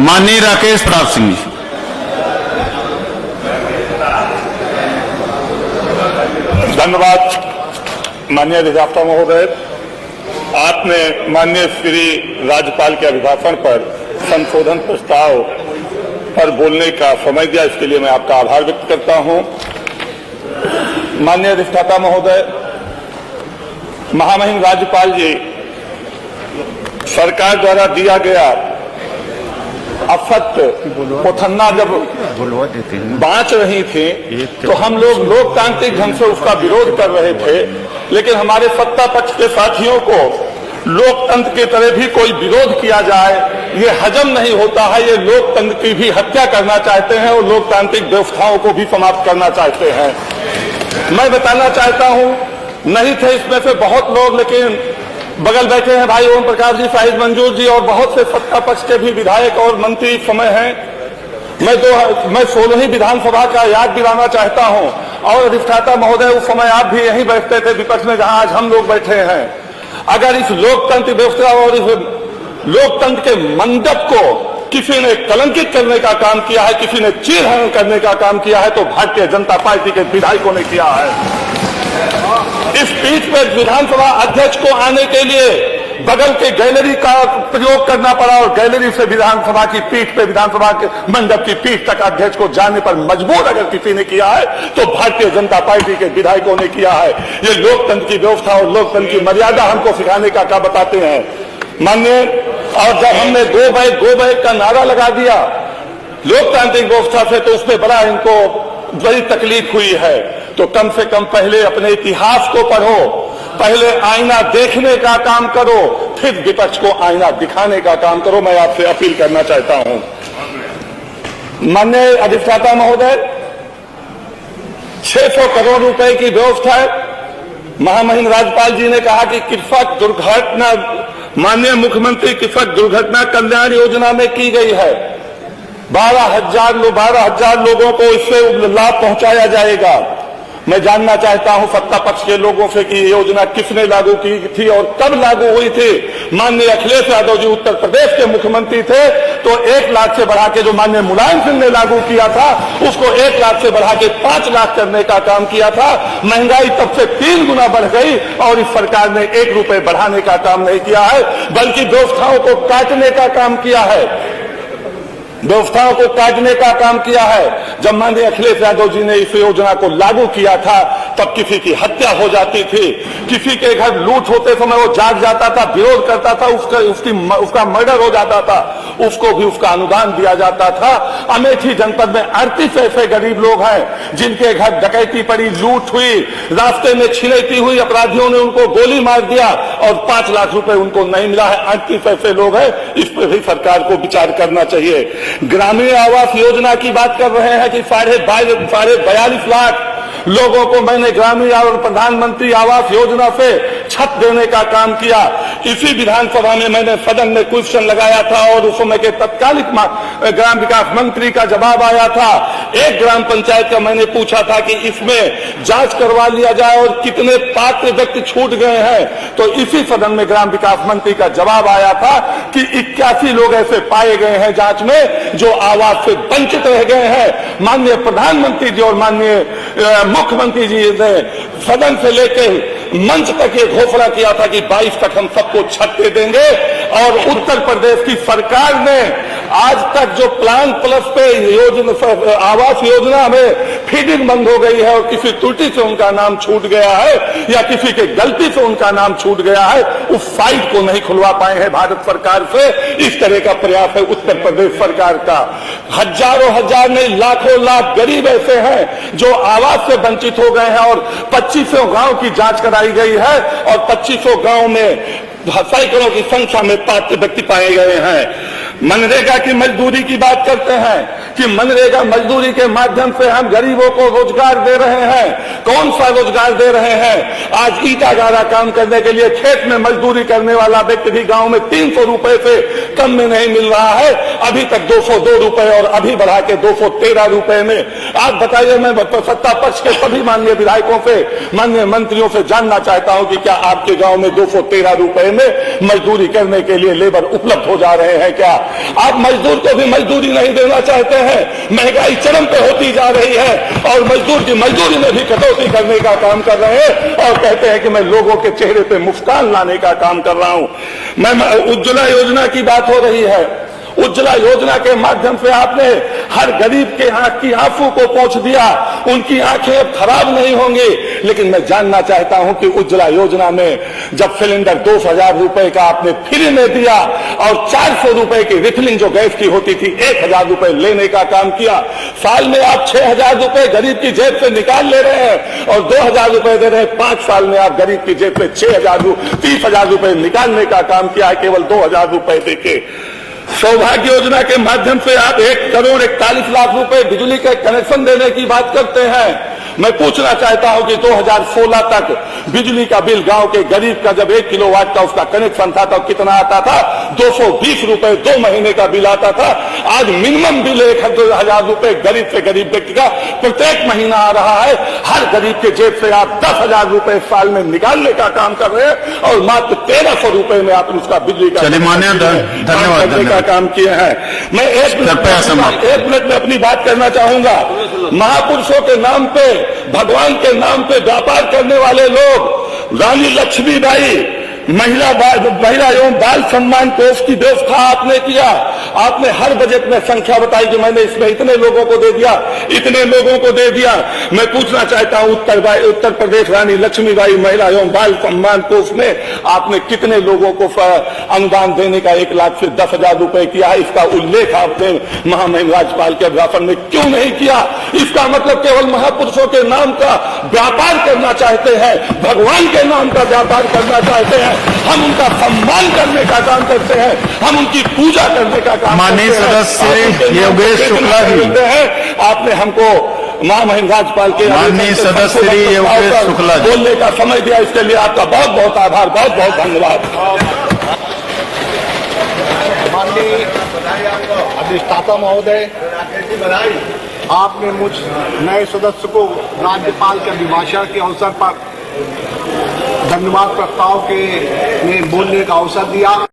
माननीय राकेश प्रताप सिंह जी। धन्यवाद माननीय अधिवक्ता महोदय। आपने माननीय श्री राज्यपाल के अभिभाषण पर संशोधन प्रस्ताव पर बोलने का समय दिया, इसके लिए मैं आपका आभार व्यक्त करता हूं। माननीय अधिवक्ता महोदय, महामहिम राज्यपाल जी सरकार द्वारा दिया गया असत्य पोथन्ना जब बांच रही थी तो हम लोग लोकतांत्रिक ढंग से उसका विरोध कर रहे थे, लेकिन हमारे सत्ता पक्ष के साथियों को लोकतंत्र की तरह भी कोई विरोध किया जाए ये हजम नहीं होता है। ये लोकतंत्र की भी हत्या करना चाहते हैं और लोकतांत्रिक व्यवस्थाओं को भी समाप्त करना चाहते हैं। मैं बताना चाहता हूं, नहीं थे इसमें से बहुत लोग, लेकिन बगल बैठे हैं भाई ओम प्रकाश जी, शाहिद मंजूर जी और बहुत से सत्ता पक्ष के भी विधायक और मंत्री इस समय हैं। मैं 16वीं विधानसभा का याद दिलाना चाहता हूं और अधिष्ठाता महोदय उस समय आप भी यहीं बैठते थे विपक्ष में, जहां आज हम लोग बैठे हैं। अगर इस लोकतंत्र व्यवस्था और इस लोकतंत्र के मंडप को किसी ने कलंकित करने का काम किया है, किसी ने चीरहरण करने का काम किया है, तो भारतीय जनता पार्टी के विधायकों ने किया है। इस पीठ पर विधानसभा अध्यक्ष को आने के लिए बगल के गैलरी का प्रयोग करना पड़ा और गैलरी से विधानसभा की पीठ पे, विधानसभा के मंडप की पीठ तक अध्यक्ष को जाने पर मजबूर अगर किसी ने किया है तो भारतीय जनता पार्टी के विधायकों ने किया है। ये लोकतंत्र की व्यवस्था और लोकतंत्र की मर्यादा हमको सिखाने का क्या बताते हैं माननीय। और जब हमने गो बैक का नारा लगा दिया लोकतांत्रिक व्यवस्था से, तो उसमें बड़ा इनको बड़ी तकलीफ हुई है। तो कम से कम पहले अपने इतिहास को पढ़ो, पहले आईना देखने का काम करो, फिर विपक्ष को आईना दिखाने का काम करो। मैं आपसे अपील करना चाहता हूं माननीय अधिष्ठाता महोदय, 600 करोड़ रुपए की व्यवस्था महामहिम राज्यपाल जी ने कहा कि कृषक दुर्घटना, माननीय मुख्यमंत्री कृषक दुर्घटना कल्याण योजना में की गई है। 12,000 लोगों को इससे लाभ पहुंचाया जाएगा। मैं जानना चाहता हूं सत्ता पक्ष के लोगों से कि ये योजना किसने लागू की थी और कब लागू हुई थी। माननीय अखिलेश यादव जी उत्तर प्रदेश के मुख्यमंत्री थे तो 1 लाख से बढ़ा के, जो माननीय मुलायम सिंह ने लागू किया था उसको 1 लाख से बढ़ा के 5 लाख करने का काम किया था। महंगाई तब से 3 गुना बढ़ गई और इस सरकार ने 1 रुपए बढ़ाने का काम नहीं किया है, बल्कि व्यवस्थाओं को काटने का काम किया है। व्यवस्थाओं को काटने का काम किया है। जब माननीय अखिलेश यादव जी ने इस योजना को लागू किया था तब किसी की हत्या हो जाती थी, किसी के घर लूट होते समय वो जाग जाता था, विरोध करता था, उसका मर्डर हो जाता था, उसको भी उसका अनुदान दिया जाता था। अमेठी जनपद में 38 ऐसे गरीब लोग हैं जिनके घर डकैती पड़ी, लूट हुई, रास्ते में छिनैती हुई, अपराधियों ने उनको गोली मार दिया और 5 लाख रुपए उनको नहीं मिला है। 38 ऐसे लोग हैं, इस पर भी सरकार को विचार करना चाहिए। ग्रामीण आवास योजना की बात कर रहे हैं कि 42.5 लाख लोगों को मैंने ग्रामीण और प्रधानमंत्री आवास योजना से छत देने का काम किया। इसी विधानसभा में मैंने सदन में क्वेश्चन लगाया था और उस समय के तत्कालिक ग्राम विकास मंत्री का जवाब आया था। एक ग्राम पंचायत का मैंने पूछा था कि इसमें जांच करवा लिया जाए और कितने पात्र व्यक्ति छूट गए हैं, तो इसी सदन में ग्राम विकास मंत्री का जवाब आया था कि 81 लोग ऐसे पाए गए हैं जांच में जो आवास से वंचित रह गए हैं। माननीय प्रधानमंत्री जी और माननीय मुख्यमंत्री जी ने सदन से लेकर मंच तक ये घोषणा किया था कि 22 तक हम सबको छत दे देंगे और उत्तर प्रदेश की सरकार ने आज तक जो प्लान प्लस पे आवास योजना में फीडिंग बंद हो गई है और किसी त्रुटि से उनका नाम छूट गया है या किसी के गलती से उनका नाम छूट गया है, उस साइट को नहीं खुलवा पाए हैं भारत सरकार से। इस तरह का प्रयास है उत्तर प्रदेश सरकार का। हजारों हजार नहीं लाखों लाख गरीब ऐसे हैं जो आवास से वंचित हो गए हैं और 2500 गांव की जांच कराई गई है और 2500 गांव में सैकड़ों की संख्या में पात्र व्यक्ति पाए गए हैं। मनरेगा की मजदूरी की बात करते हैं कि मनरेगा मजदूरी के माध्यम से हम गरीबों को रोजगार दे रहे हैं। कौन सा रोजगार दे रहे हैं? आज ईटा गारा काम करने के लिए खेत में मजदूरी करने वाला व्यक्ति भी गांव में 300 रुपए से कम में नहीं मिल रहा है। अभी तक 202 रुपए और अभी बढ़ा के 213 रुपए में। आप बताइए, मैं सत्ता पक्ष के सभी माननीय विधायकों से, माननीय मंत्रियों से जानना चाहता हूं कि क्या आपके गांव में 213 रुपए में मजदूरी करने के लिए लेबर उपलब्ध हो जा रहे हैं क्या? आप मजदूर को भी मजदूरी नहीं देना चाहते हैं। महंगाई चरम पे होती जा रही है और मजदूर की मजदूरी में भी कटौती करने का काम कर रहे हैं और कहते हैं कि मैं लोगों के चेहरे पे मुस्कान लाने का काम कर रहा हूं। मैं उज्ज्वला योजना की बात हो रही है। उज्ज्वला योजना के माध्यम से आपने हर गरीब के आंख की आंसू को पोंछ दिया, उनकी आंखें अब खराब नहीं होंगी। लेकिन मैं जानना चाहता हूं कि उज्ज्वला योजना में जब सिलेंडर 2,000 रुपए का आपने फ्री में दिया और 400 रुपए की रिफिलिंग जो गैस की होती थी 1,000 रुपए लेने का काम किया, साल में आप 6,000 रुपए गरीब की जेब से निकाल ले रहे हैं और 2,000 रुपए दे रहे हैं। 5 साल में आप गरीब की जेब से 30,000 रुपए निकालने का काम किया है केवल 2,000 रुपए देके। सौभाग्य योजना के माध्यम से आप 1,41,00,000 रुपए बिजली के कनेक्शन देने की बात करते हैं। मैं पूछना चाहता हूं कि 2016 तक बिजली का बिल गांव के गरीब का जब 1 किलोवाट का उसका कनेक्शन था तो कितना आता था? 220 रुपए 2 महीने का बिल आता था। आज मिनिमम बिल 1,000 रुपए गरीब से गरीब व्यक्ति का प्रत्येक महीना आ रहा है। हर गरीब के जेब से आप 10,000 रुपए साल में निकालने का काम कर रहे हैं और मात्र 1,300 रुपए में आप उसका बिजली का धन्यवाद का काम किए हैं। मैं एक मिनट में अपनी बात करना चाहूंगा। महापुरुषों के नाम पे, भगवान के नाम पे व्यापार करने वाले लोग, रानी लक्ष्मीबाई महिला एवं बाल सम्मान कोष की व्यवस्था आपने किया। आपने हर बजट में संख्या बताई कि मैंने इसमें इतने लोगों को दे दिया, इतने लोगों को दे दिया। मैं पूछना चाहता हूं उत्तर प्रदेश रानी लक्ष्मीबाई महिला एवं बाल सम्मान कोष में आपने कितने लोगों को अनुदान देने का 1 लाख से 10,000 रुपए किया है? इसका उल्लेख आपने महामहिम राज्यपाल के भाषण में क्यों नहीं किया? इसका मतलब केवल महापुरुषों के नाम का व्यापार करना चाहते हैं, भगवान के नाम का व्यापार करना चाहते हैं। हम उनका सम्मान करने का काम करते हैं, हम उनकी पूजा करने का काम माननीय सदस्य योगेश शुक्ला जी हैं। आपने हमको महामहिम राज्यपाल के माननीय सदस्य योगेश शुक्ला जी बोलने का समय दिया, इसके लिए आपका बहुत बहुत आभार, बहुत बहुत धन्यवाद। माननीय अधिष्ठाता महोदय, आपने मुझ नए सदस्य को राज्यपाल के अभिभाषण के अवसर पर धन्यवाद प्रस्ताव के में बोलने का अवसर दिया।